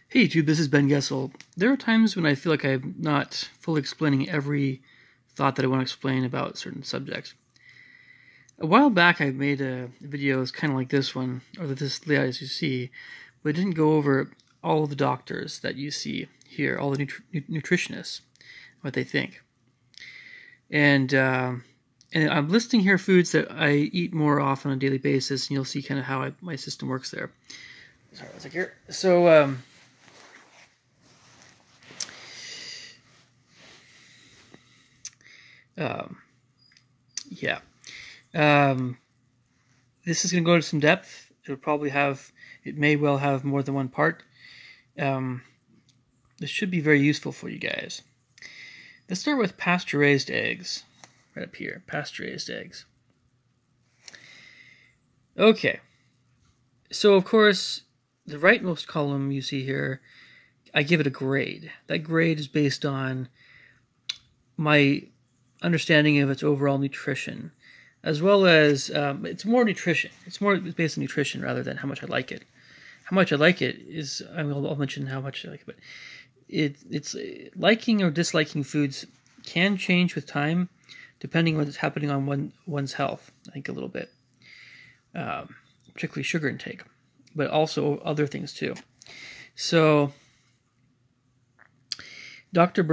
Hey YouTube, this is Ben Gessel. There are times when I feel like I'm not fully explaining every thought that I want to explain about certain subjects. A while back I made a video kind of like this one, or this layout as you see, but it didn't go over all of the doctors that you see here, all the nutritionists, what they think. And I'm listing here foods that I eat more often on a daily basis, and you'll see kind of how my system works there. Sorry, one second here. So, yeah. This is going to go into some depth. It may well have more than one part. This should be very useful for you guys. Let's start with pasture-raised eggs. Right up here, pasture-raised eggs. Okay. So, of course, the rightmost column you see here, I give it a grade. That grade is based on my understanding of its overall nutrition, as well as it's more nutrition. It's based on nutrition rather than how much I like it. How much I like it is, I'll mention how much I like it, but it's liking or disliking foods can change with time, depending on what's happening on one's health. I think a little bit, particularly sugar intake, but also other things too. So, Dr.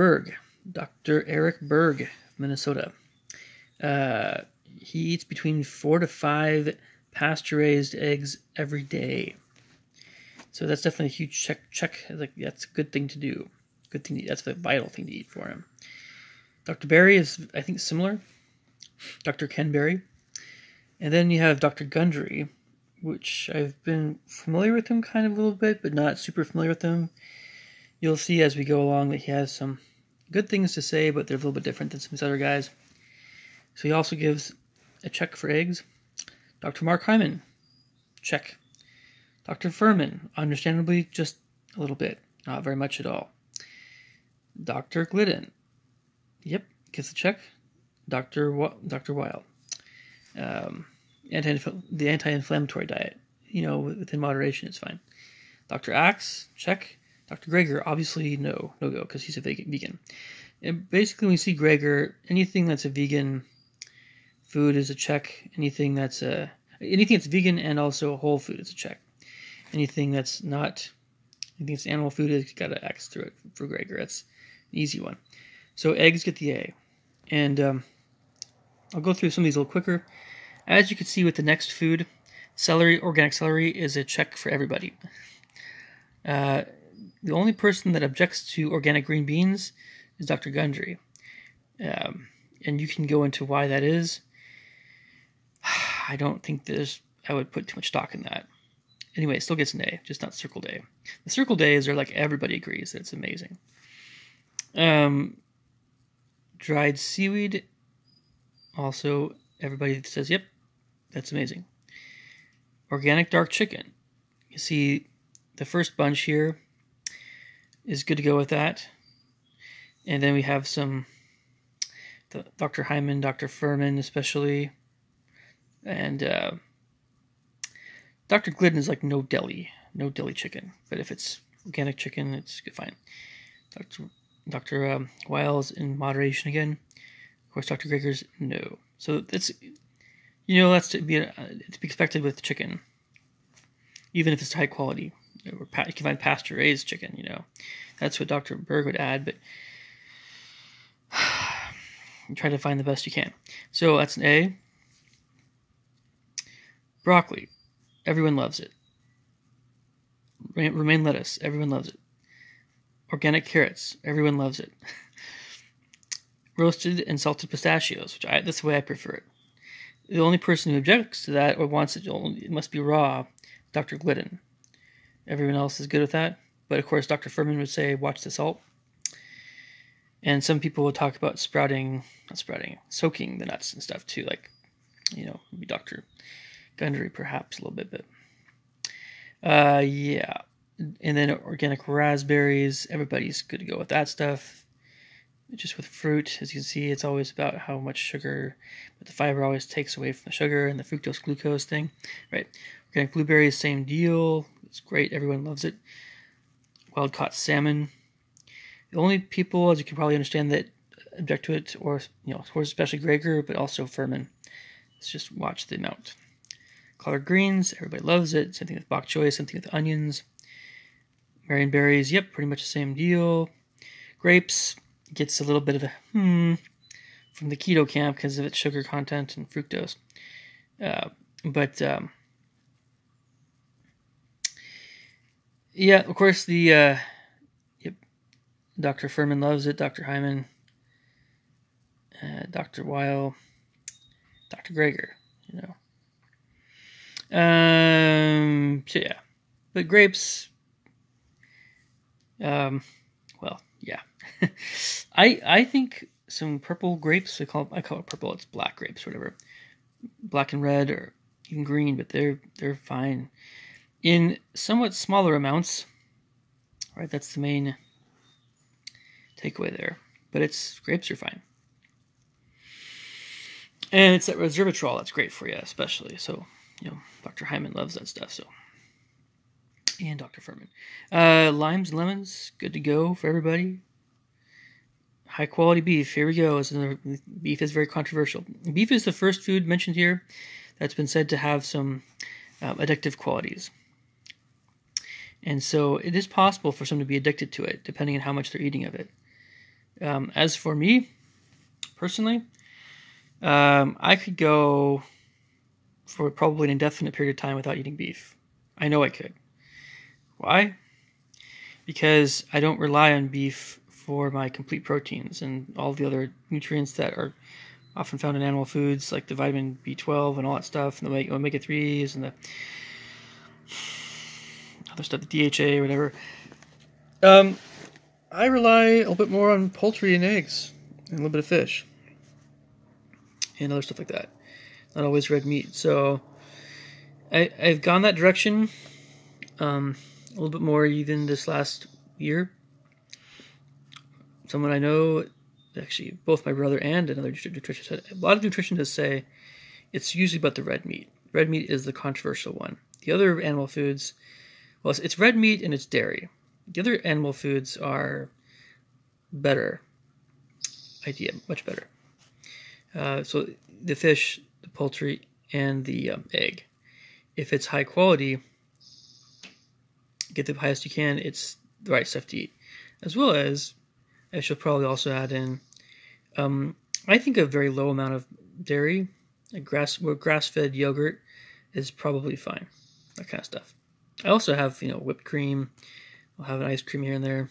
Eric Berg, Minnesota. He eats between 4 to 5 pasture-raised eggs every day. So that's definitely a huge check. Like, that's a good thing to do. That's a vital thing to eat for him. Dr. Berry is, I think, similar. Dr. Ken Berry. And then you have Dr. Gundry, which I've been familiar with him kind of a little bit, but not super familiar with him. You'll see as we go along that he has some good things to say, but they're a little bit different than some of these other guys. So he also gives a check for eggs. Dr. Mark Hyman, check. Dr. Furman, understandably, just a little bit, not very much at all. Dr. Glidden, yep, gets a check. Dr. Weil, the anti-inflammatory diet, within moderation is fine. Dr. Axe, check. Dr. Greger, obviously no go, because he's a vegan. And basically, when we see Greger, anything that's a vegan food is a check. Anything that's vegan and also a whole food is a check. Anything that's animal food, is got to X through it for Greger. That's an easy one. So eggs get the A. And I'll go through some of these a little quicker. As you can see with the next food, organic celery is a check for everybody. The only person that objects to organic green beans is Dr. Gundry. And you can go into why that is. I don't think I would put too much stock in that. Anyway, it still gets an A, just not circled A. The circled A's are like everybody agrees that it's amazing. Dried seaweed, also everybody says, yep, that's amazing. Organic dark chicken. You see the first bunch here is good to go with that. And then we have Dr. Hyman, Dr. Furman especially, and Dr. Glidden is like no deli chicken. But if it's organic chicken, it's fine. Dr. Wiles in moderation again. Of course, Dr. Greger's no. So that's to be expected with chicken, even if it's high quality. You can find pasture-raised chicken. That's what Dr. Berg would add, but you try to find the best you can. So that's an A. Broccoli, everyone loves it. Romaine lettuce, everyone loves it. Organic carrots, everyone loves it. Roasted and salted pistachios, that's the way I prefer it. The only person who objects to that or wants it must be raw, Dr. Glidden. Everyone else is good with that. But of course, Dr. Furman would say, watch the salt. And some people will talk about soaking the nuts and stuff too, like, maybe Dr. Gundry perhaps a little bit, but yeah. And then organic raspberries, everybody's good to go with that stuff. Just with fruit, as you can see, it's always about how much sugar, but the fiber always takes away from the sugar and the fructose glucose thing, right? Organic blueberries, same deal. It's great, everyone loves it. wild-caught salmon. The only people, as you can probably understand, that object to it, or especially Gregor, but also Furman. Let's just watch the amount. Collard greens, everybody loves it. Same thing with bok choy, same thing with onions. Marionberries, yep, pretty much the same deal. Grapes gets a little bit of a from the keto camp because of its sugar content and fructose. Yeah, of course the Dr. Furman loves it. Dr. Hyman, Dr. Weil, Dr. Gregor, So yeah, but grapes. Well, yeah. I think some purple grapes. I call it purple. It's black grapes, whatever. Black and red, or even green, but they're fine in somewhat smaller amounts. Right, that's the main takeaway there. But grapes are fine, and it's that resveratrol that's great for you, especially. So Dr. Hyman loves that stuff. So. And Dr. Furman. Limes and lemons, good to go for everybody. High quality beef, here we go. Beef is very controversial. Beef is the first food mentioned here that's been said to have some addictive qualities. And so it is possible for someone to be addicted to it, depending on how much they're eating of it. As for me, personally, I could go for probably an indefinite period of time without eating beef. I know I could. Why? Because I don't rely on beef for my complete proteins and all the other nutrients that are often found in animal foods, like the vitamin B12 and all that stuff, and the omega-3s and the other stuff, the DHA or whatever. I rely a little bit more on poultry and eggs and a little bit of fish and other stuff like that. Not always red meat. So I've gone that direction. A little bit more even this last year. Someone I know, actually both my brother and another nutritionist, a lot of nutritionists say it's usually about the red meat. Red meat is the controversial one. The other animal foods, well, it's red meat and it's dairy. The other animal foods are better idea, much better. So the fish, the poultry, and the egg. If it's high quality, get the highest you can, it's the right stuff to eat. As well as, I should probably also add in, I think a very low amount of dairy, like grass-fed yogurt is probably fine. That kind of stuff. I also have, whipped cream. I'll have an ice cream here and there.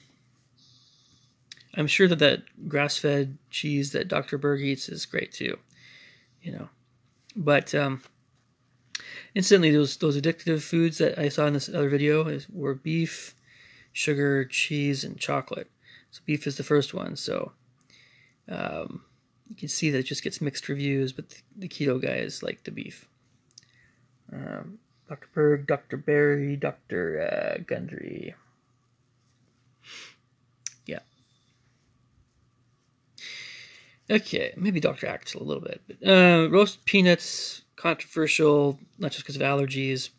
I'm sure that grass-fed cheese that Dr. Berg eats is great too. But incidentally, those addictive foods that I saw in this other video were beef, sugar, cheese, and chocolate. So beef is the first one. So you can see that it just gets mixed reviews, but the keto guys like the beef. Dr. Berg, Dr. Berry, Dr. Gundry. Yeah. Okay, maybe Dr. Axel a little bit. But, roasted peanuts, controversial, not just because of allergies.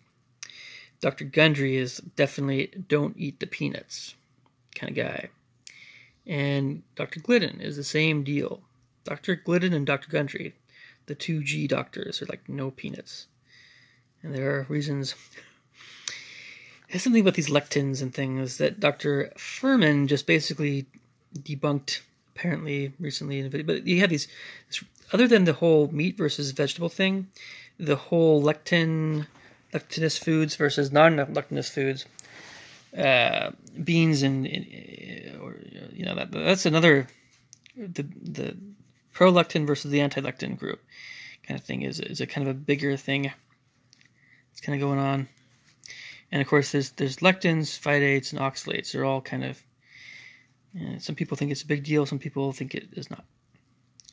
Dr. Gundry is definitely don't eat the peanuts kind of guy. And Dr. Glidden is the same deal. Dr. Glidden and Dr. Gundry, the 2G doctors, are like no peanuts. And there are reasons. There's something about these lectins and things that Dr. Furman just basically debunked, apparently, recently in a video. But you have these, other than the whole meat versus vegetable thing, the whole lectinous foods versus non-lectinous foods, beans and that's another, the pro-lectin versus the anti-lectin group kind of thing is a kind of a bigger thing. It's kind of going on. And of course there's lectins, phytates, and oxalates. They're all kind of, some people think it's a big deal, some people think it is not.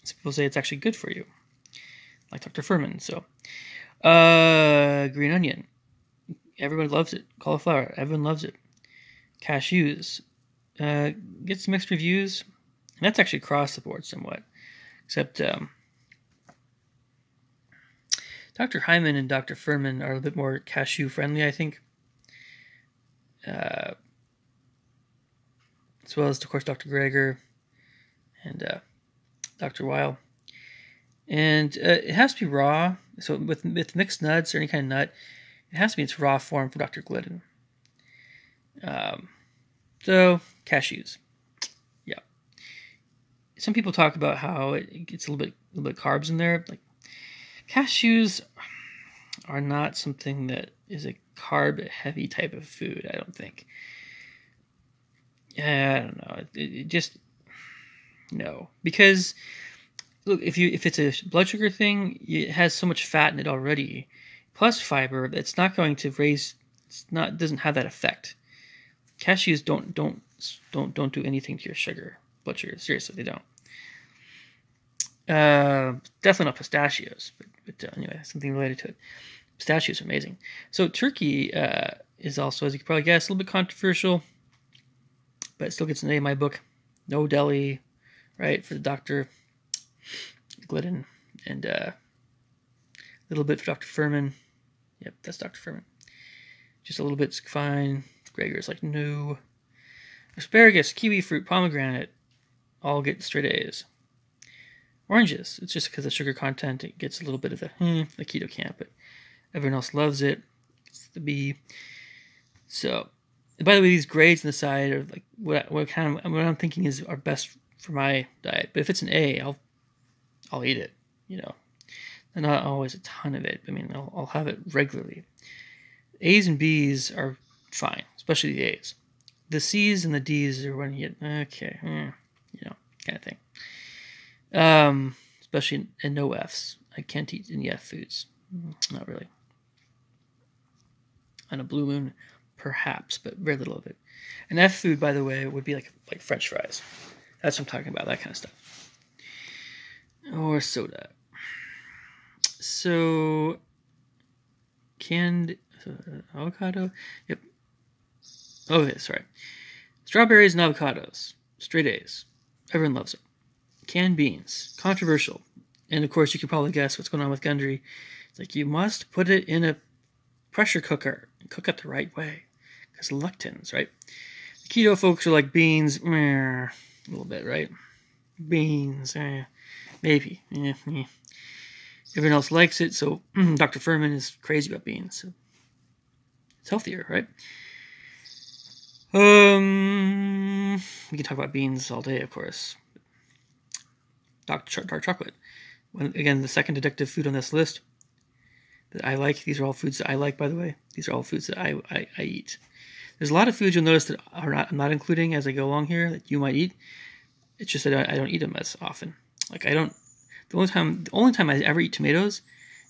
Some people say it's actually good for you, like Dr. Furman. So green onion, everybody loves it. Cauliflower, everyone loves it. Cashews get some mixed reviews, and that's actually across the board somewhat, except Dr. Hyman and Dr. Furman are a bit more cashew friendly, I think. as well as, of course, Dr. Greger and Dr. Weil. And it has to be raw. So with mixed nuts or any kind of nut, it has to be its raw form for Dr. Glidden. So cashews, yeah. Some people talk about how it gets a little bit carbs in there. Like cashews are not something that is a carb-heavy type of food. I don't think. I don't know. It just no, because look, if it's a blood sugar thing, it has so much fat in it already, plus fiber. It's not going to raise. It doesn't have that effect. Cashews don't do anything to your blood sugar. Seriously, they don't. Definitely not pistachios, but anyway, something related to it. Pistachios are amazing. So turkey is also, as you can probably guess, a little bit controversial, but it still gets an A in my book. No deli, right, for the Dr. Glidden, and a little bit for Dr. Furman. Yep, that's Dr. Furman. Just a little bit's fine. Greger's like, no. Asparagus, kiwi fruit, pomegranate, all get straight A's. Oranges, it's just because of sugar content, it gets a little bit of the keto camp, but everyone else loves it. It's the B. So, by the way, these grades on the side are like what I'm thinking are best for my diet. But if it's an A, I'll eat it. And not always a ton of it. I mean, I'll have it regularly. A's and B's are fine, especially the A's. The C's and the D's are when you get okay, kind of thing. Especially in no F's. I can't eat any F foods. Not really. On a blue moon, perhaps, but very little of it. An F food, by the way, would be like French fries. That's what I'm talking about, that kind of stuff. Or soda. So, canned avocado? Yep. Okay, sorry. Strawberries and avocados. Straight A's. Everyone loves them. Canned beans. Controversial. And of course, you can probably guess what's going on with Gundry. It's like, you must put it in a pressure cooker and cook it the right way. Because lectins, right? The keto folks are like beans, a little bit, right? Beans, maybe. Everyone else likes it, so Dr. Furman is crazy about beans. So it's healthier, right? We can talk about beans all day, of course. Dark chocolate. Again, the second addictive food on this list that I like. These are all foods that I like, by the way. These are all foods that I eat. There's a lot of foods you'll notice that I'm not including as I go along here that you might eat. It's just that I don't eat them as often. Like I don't. The only time I ever eat tomatoes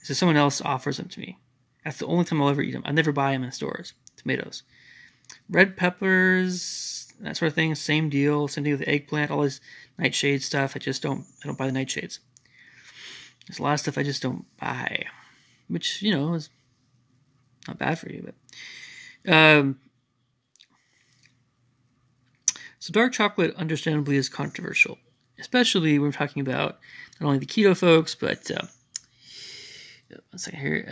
is if someone else offers them to me. That's the only time I'll ever eat them. I never buy them in stores. Tomatoes, red peppers, that sort of thing. Same deal. Same thing with eggplant. All this nightshade stuff. I don't buy the nightshades. There's a lot of stuff I just don't buy, which is not bad for you. But so dark chocolate, understandably, is controversial. Especially when we're talking about not only the keto folks, but one second here.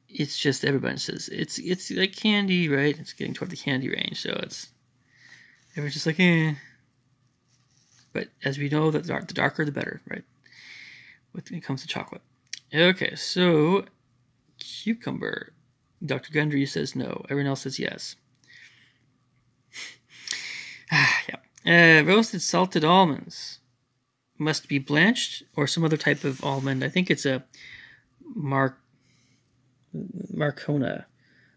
It's just everybody says it's like candy, right? It's getting toward the candy range, so everyone's just like, eh. But as we know, that the darker the better, right? When it comes to chocolate. Okay, so cucumber. Dr. Gundry says no. Everyone else says yes. Yeah. Roasted salted almonds must be blanched or some other type of almond. I think it's a Marcona,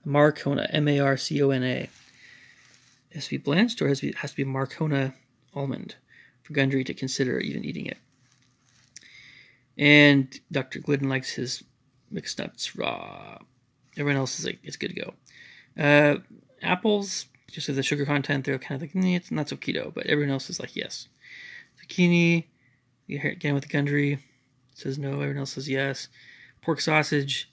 Marcona. It has to be blanched or has to be Marcona almond for Gundry to consider even eating it. And Dr. Glidden likes his mixed nuts raw. Everyone else is like, it's good to go. Apples, just with the sugar content, they're kind of like, it's not so keto, but everyone else is like, yes. Zucchini, again with the Gundry, says no, everyone else says yes. Pork sausage,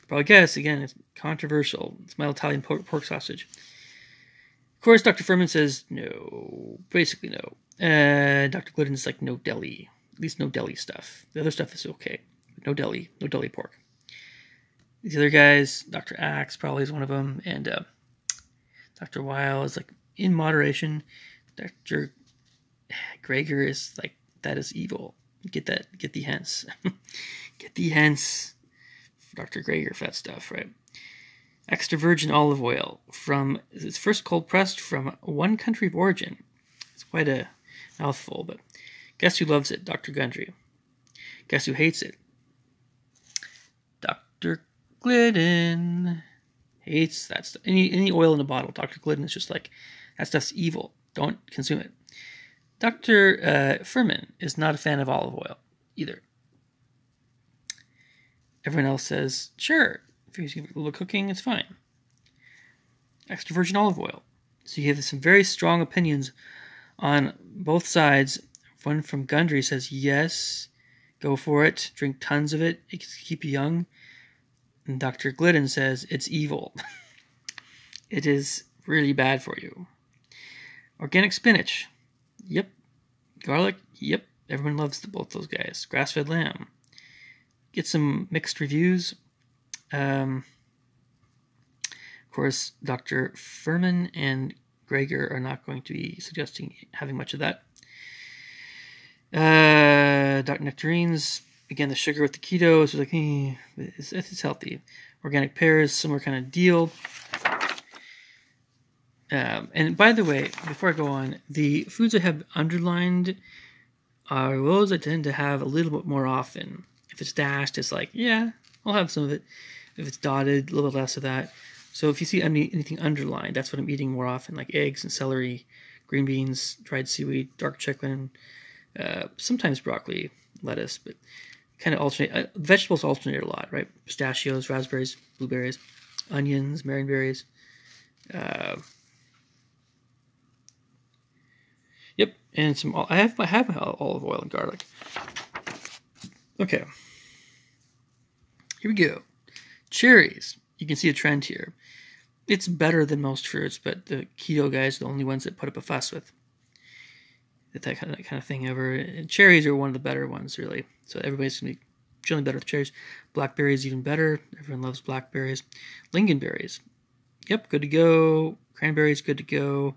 probably guess, again, it's controversial. It's my Italian pork sausage. Of course, Dr. Furman says no, basically no. Dr. Glidden's like, no deli, at least no deli stuff. The other stuff is okay, but no deli pork. These other guys, Dr. Axe probably is one of them, and Dr. Weil is like in moderation. Dr. Greger is like, that is evil. Get the hence. Get the hence. Dr. Greger for that stuff, right? Extra virgin olive oil it's first cold pressed from one country of origin. It's quite a mouthful, but guess who loves it? Dr. Gundry. Guess who hates it? Dr. Glidden hates that stuff. Any oil in a bottle, Dr. Glidden is just like, that stuff's evil. Don't consume it. Dr. Furman is not a fan of olive oil either. Everyone else says, sure, if you're using a little cooking, it's fine. Extra virgin olive oil. So you have some very strong opinions on both sides. One from Gundry says, yes, go for it. Drink tons of it. It can keep you young. And Dr. Glidden says, it's evil. It is really bad for you. Organic spinach. Yep. Garlic. Yep. Everyone loves both those guys. Grass-fed lamb. Get some mixed reviews. Of course, Dr. Furman and Greger are not going to be suggesting having much of that. Dr. Nectarines, again, the sugar with the keto is like, it's healthy. Organic pears, similar kind of deal. And by the way, before I go on, the foods I have underlined are those I tend to have a little bit more often. If it's dashed, it's like, yeah, I'll have some of it. If it's dotted, a little bit less of that. So if you see anything underlined, that's what I'm eating more often, like eggs and celery, green beans, dried seaweed, dark chicken, sometimes broccoli, lettuce, but kind of alternate. Vegetables alternate a lot, right? Pistachios, raspberries, blueberries, onions, marionberries. Yep, and some. I have olive oil and garlic. Okay, here we go. Cherries. You can see a trend here. It's better than most fruits, but the keto guys are the only ones that put up a fuss with that kind of thing ever. And cherries are one of the better ones, really. So everybody's gonna be generally better with cherries. Blackberries even better. Everyone loves blackberries. Lingonberries. Yep, good to go. Cranberries, good to go.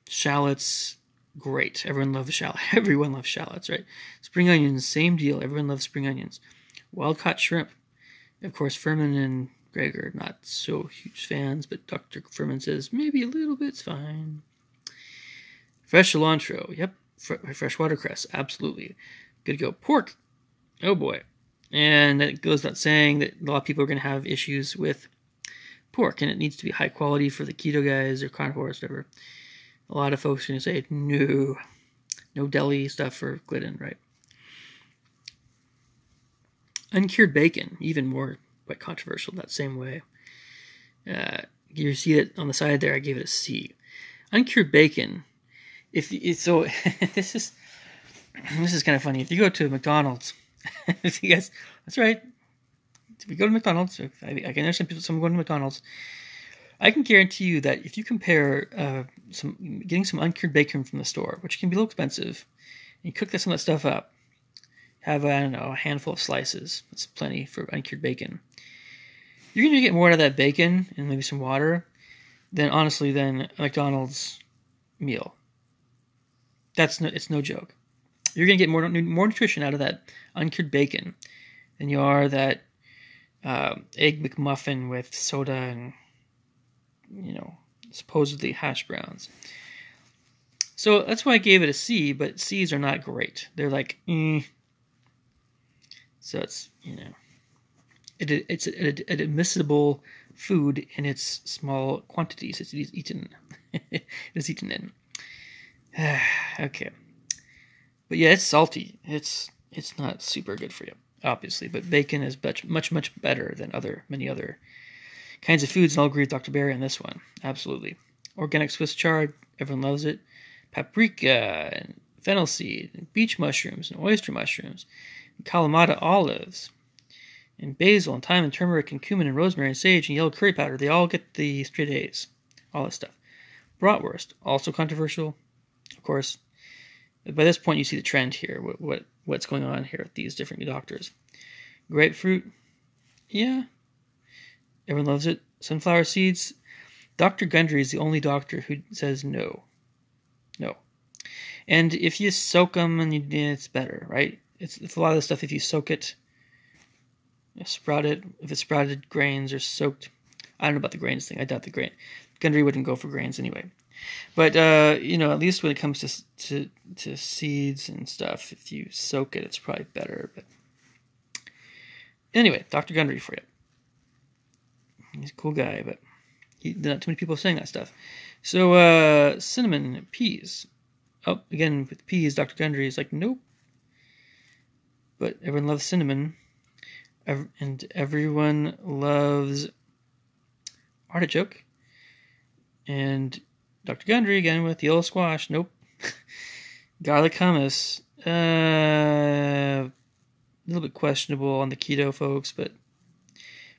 Shallots, great. Everyone loves Everyone loves shallots, right? Spring onions, same deal. Everyone loves spring onions. Wild-caught shrimp. Of course, Furman and Greger, not so huge fans, but Dr. Furman says maybe a little bit's fine. Fresh cilantro, yep. Fresh watercress, absolutely. Good to go. Pork, oh boy. And it goes without saying that a lot of people are going to have issues with pork, and it needs to be high quality for the keto guys or carnivores, whatever. A lot of folks are going to say, no deli stuff for Glidden, right? Uncured bacon, even more quite controversial that same way. You see it on the side there, I gave it a C. Uncured bacon, this is kind of funny. If you go to McDonald's, if you guys, that's right. If you go to McDonald's, I can understand someone going to McDonald's. I can guarantee you that if you compare getting some uncured bacon from the store, which can be a little expensive, and you cook some of that stuff up, have, I don't know, a handful of slices. That's plenty for uncured bacon. You're going to get more out of that bacon and maybe some water than a McDonald's meal. It's no joke. You're going to get more nutrition out of that uncured bacon than you are that egg McMuffin with soda and, supposedly hash browns. So that's why I gave it a C, but C's are not great. They're like, So it's, it's an admissible food in its small quantities. It is eaten. It is eaten in. Okay. But yeah, it's salty. It's not super good for you, obviously. But bacon is much better than many other kinds of foods, and I'll agree with Dr. Berry on this one. Absolutely. Organic Swiss chard, everyone loves it. Paprika, and fennel seed, and beach mushrooms, and oyster mushrooms, and Kalamata olives, and basil, and thyme, and turmeric, and cumin, and rosemary, and sage, and yellow curry powder. They all get the straight A's. All this stuff. Bratwurst, also controversial, of course. By this point, you see the trend here. What's going on here with these different doctors? Grapefruit, yeah. Everyone loves it. Sunflower seeds. Dr. Gundry is the only doctor who says no. No. And if you soak them, it's better, right? It's a lot of the stuff, if you soak it, sprout it, if it's sprouted grains or soaked. I don't know about the grains thing. I doubt the grain. Gundry wouldn't go for grains anyway. But, at least when it comes to seeds and stuff, if you soak it, it's probably better. But anyway, Dr. Gundry for you. He's a cool guy, but not too many people saying that stuff. So, cinnamon, peas. Oh, again, with peas, Dr. Gundry is like, nope. But everyone loves cinnamon. And everyone loves artichoke. And Dr. Gundry, again, with yellow squash, nope. Garlic hummus, a little bit questionable on the keto folks, but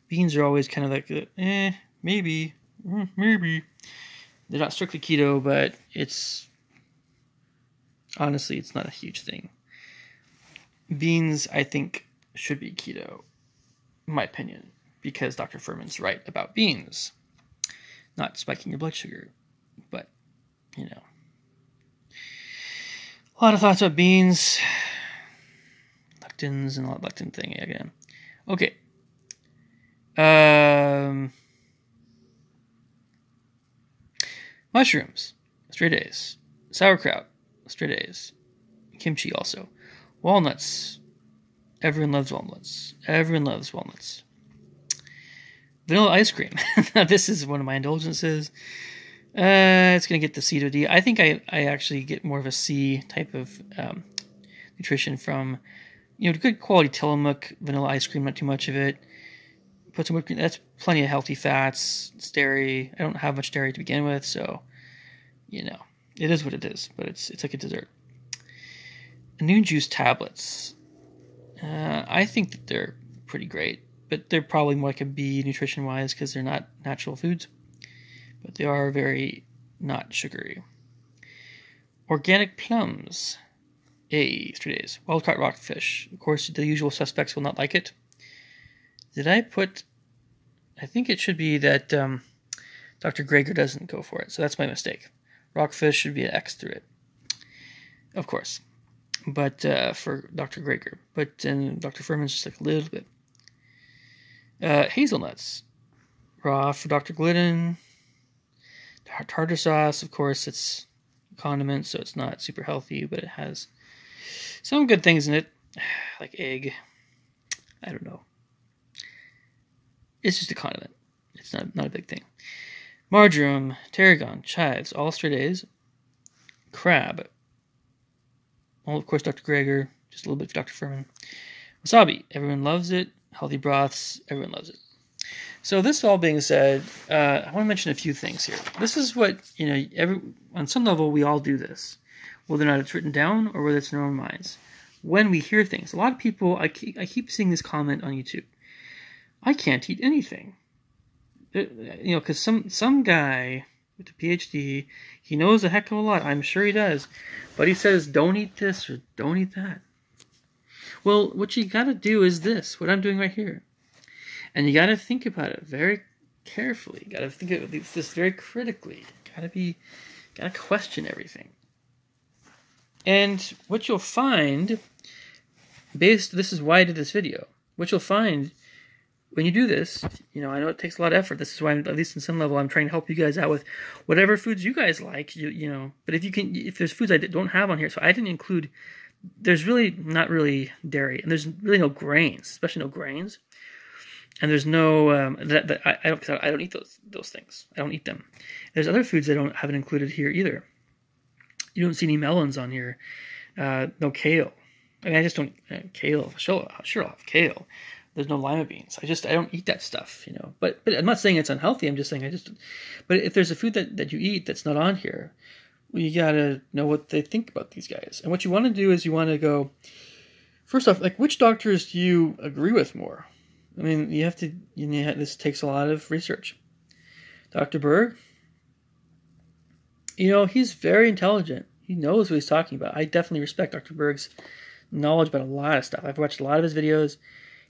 beans are always kind of like, maybe. They're not strictly keto, but honestly, it's not a huge thing. Beans, I think, should be keto, in my opinion, because Dr. Furman's right about beans. Not spiking your blood sugar, but, a lot of thoughts about beans, lectins, and all that lectin thing again. Okay. Mushrooms, straight A's. Sauerkraut, straight A's. Kimchi also. Walnuts, everyone loves walnuts. Everyone loves walnuts. Vanilla ice cream. Now, this is one of my indulgences. It's going to get the C to D. I think I actually get more of a C type of nutrition from, good quality Tillamook vanilla ice cream, not too much of it. Put some whipped cream. That's plenty of healthy fats. It's dairy. I don't have much dairy to begin with, so, it is what it is. But it's like a dessert. Immune juice tablets. I think that they're pretty great. But they're probably more like a B nutrition-wise because they're not natural foods. But they are very not sugary. Organic plums. A, straight A's. Wild-caught rockfish. Of course, the usual suspects will not like it. Did I put... I think it should be that Dr. Greger doesn't go for it. So that's my mistake. Rockfish should be an X through it. Of course. But for Dr. Greger. But then Dr. Furman's just like a little bit. Hazelnuts. Raw for Dr. Glidden. Tartar sauce, of course, it's a condiment, so it's not super healthy, but it has some good things in it, like egg. I don't know. It's just a condiment. It's not a big thing. Marjoram, tarragon, chives, all straight A's. Crab. Well, of course, Dr. Greger, just a little bit for Dr. Furman. Wasabi, everyone loves it. Healthy broths, everyone loves it. So this all being said, I want to mention a few things here. This is what, on some level, we all do this. Whether or not it's written down or whether it's in our own minds. When we hear things. A lot of people, I keep seeing this comment on YouTube. I can't eat anything. Because some guy with a PhD, he knows a heck of a lot. I'm sure he does. But he says, don't eat this or don't eat that. Well, what you got to do is this, what I'm doing right here. And you got to think about it very carefully. You got to think of this very critically. Got to question everything. And what you'll find, this is why I did this video. What you'll find when you do this, I know it takes a lot of effort. This is why, at least in some level, I'm trying to help you guys out with whatever foods you guys like. But if there's foods I don't have on here, so I didn't include. There's really not really dairy, and there's really no grains, especially no grains, and there's no I don't eat those things. I don't eat them. There's other foods I haven't included here either. You don't see any melons on here. No kale. I mean, I just don't kale. Sure, I'll have kale. There's no lima beans. I don't eat that stuff, But I'm not saying it's unhealthy. I'm just saying But if there's a food that you eat that's not on here. Well, you gotta know what they think about these guys. And what you want to do is you want to go, first off, like, which doctors do you agree with more? I mean, this takes a lot of research. Dr. Berg, he's very intelligent. He knows what he's talking about. I definitely respect Dr. Berg's knowledge about a lot of stuff. I've watched a lot of his videos.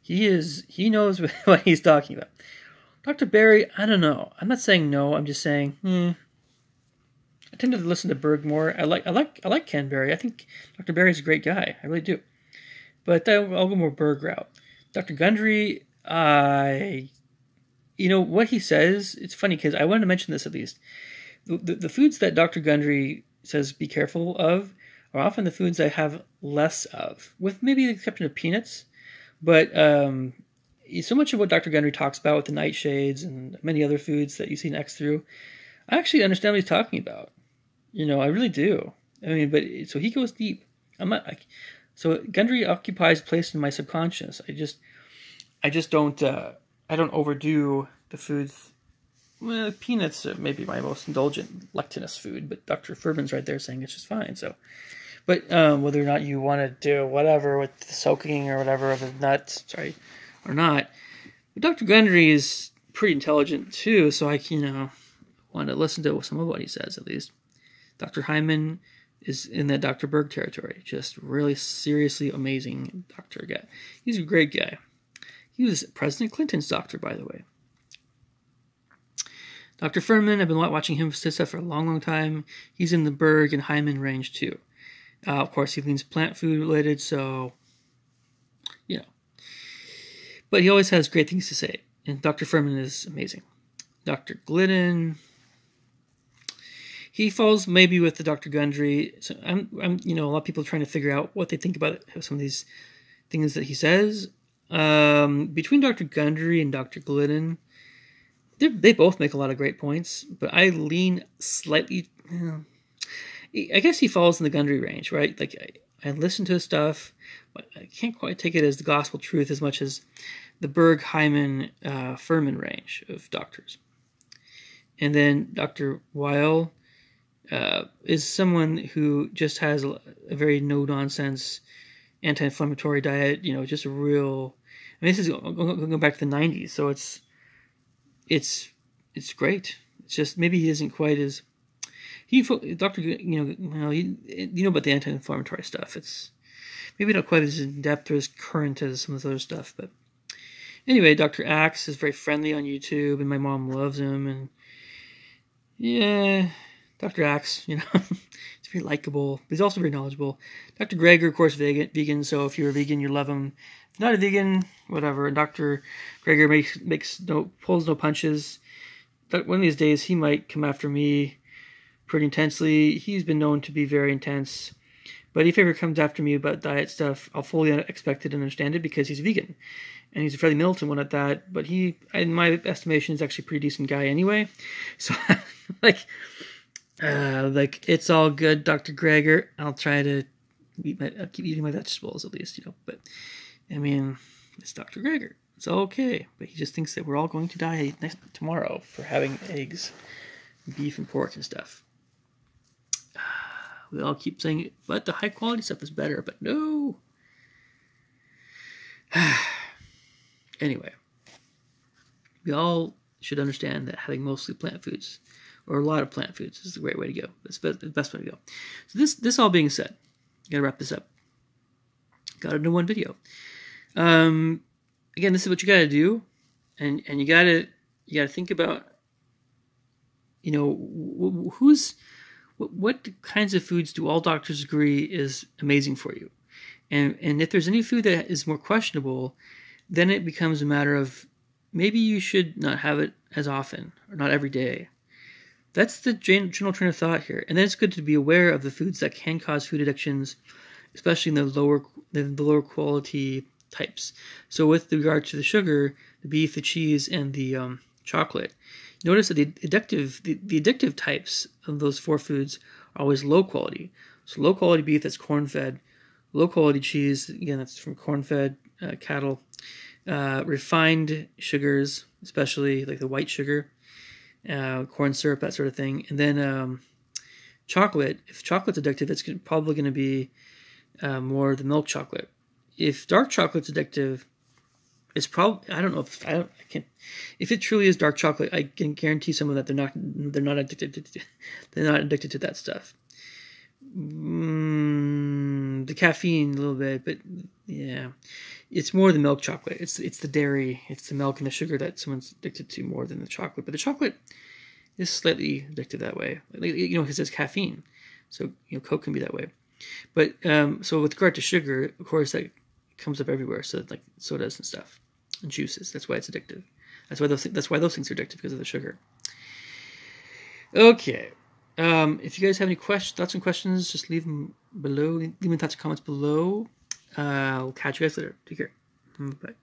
He knows what he's talking about. Dr. Berry, I don't know. I'm not saying no. I'm just saying, I tend to listen to Berg more. I like Ken Berry. I think Dr. Berry's a great guy. I really do. But I'll go more Berg route. Dr. Gundry, what he says, it's funny because I wanted to mention this at least. The foods that Dr. Gundry says be careful of are often the foods I have less of, with maybe the exception of peanuts. But so much of what Dr. Gundry talks about with the nightshades and many other foods that you see X through, I actually understand what he's talking about. I really do. I mean, so he goes deep. So Gundry occupies a place in my subconscious. I just don't. I don't overdo the foods. Well, peanuts are maybe my most indulgent lectinous food, but Dr. Furman's right there saying it's just fine. So, but whether or not you want to do whatever with the soaking or whatever of the nuts, or not, but Dr. Gundry is pretty intelligent too. So I want to listen to some of what he says at least. Dr. Hyman is in that Dr. Berg territory. Just really seriously amazing doctor guy. He's a great guy. He was President Clinton's doctor, by the way. Dr. Furman, I've been watching him stuff for a long, long time. He's in the Berg and Hyman range too. Of course, he leans plant food related, so, But he always has great things to say. And Dr. Furman is amazing. Dr. Glidden, he falls maybe with the Dr. Gundry. So I'm a lot of people trying to figure out what they think about some of these things that he says. Between Dr. Gundry and Dr. Glidden, they both make a lot of great points, but I lean slightly. I guess he falls in the Gundry range, right? Like I listen to his stuff, but I can't quite take it as the gospel truth as much as the Berg, Hyman, Furman range of doctors. And then Dr. Weil is someone who just has a very no-nonsense anti-inflammatory diet, just a real. I mean, this is going back to the 90s, so it's great. It's just maybe he isn't quite as Dr. About the anti-inflammatory stuff. It's maybe not quite as in depth or as current as some of the other stuff, but anyway, Dr. Axe is very friendly on YouTube, and my mom loves him, and yeah, Dr. Axe, he's very likable, but he's also very knowledgeable. Dr. Greger, of course, vegan, so if you're a vegan, you love him. If not a vegan, whatever. And Dr. Greger pulls no punches. But one of these days, he might come after me pretty intensely. He's been known to be very intense. But if he ever comes after me about diet stuff, I'll fully expect it and understand it because he's vegan. And he's a fairly militant one at that. But he, in my estimation, is actually a pretty decent guy anyway. So, it's all good, Dr. Greger. I'll try to I'll keep eating my vegetables at least, But, I mean, it's Dr. Greger. It's okay. But he just thinks that we're all going to die tomorrow for having eggs, beef, and pork and stuff. We all keep saying it, but the high-quality stuff is better. But no. Anyway, we all should understand that having mostly plant foods, or a lot of plant foods, is the great way to go. It's the best way to go. So this all being said, gotta wrap this up. Got to do one video. Again, this is what you gotta do, and you gotta think about, what kinds of foods do all doctors agree is amazing for you, and if there's any food that is more questionable, then it becomes a matter of maybe you should not have it as often or not every day. That's the general train of thought here. And then it's good to be aware of the foods that can cause food addictions, especially in the lower quality types. So with regard to the sugar, the beef, the cheese, and the chocolate, notice that the addictive types of those four foods are always low quality. So low quality beef, that's corn-fed. Low quality cheese, again, that's from corn-fed cattle. Refined sugars, especially like the white sugar, corn syrup, that sort of thing. And then chocolate. If chocolate's addictive, it's probably going to be more the milk chocolate. If dark chocolate's addictive, it's probably, I don't know if it truly is dark chocolate, I can guarantee someone that they're not addicted to that stuff. The caffeine a little bit, but yeah, it's more the milk chocolate. It's the dairy, it's the milk and the sugar that someone's addicted to more than the chocolate. But the chocolate is slightly addictive that way. Because it's caffeine, so Coke can be that way. But so with regard to sugar, of course, that comes up everywhere. So like sodas and stuff, and juices. That's why it's addictive. That's why those things are addictive, because of the sugar. Okay. If you guys have any thoughts and questions, just leave them below. Leave them thoughts and comments below. I'll catch you guys later. Take care. Bye.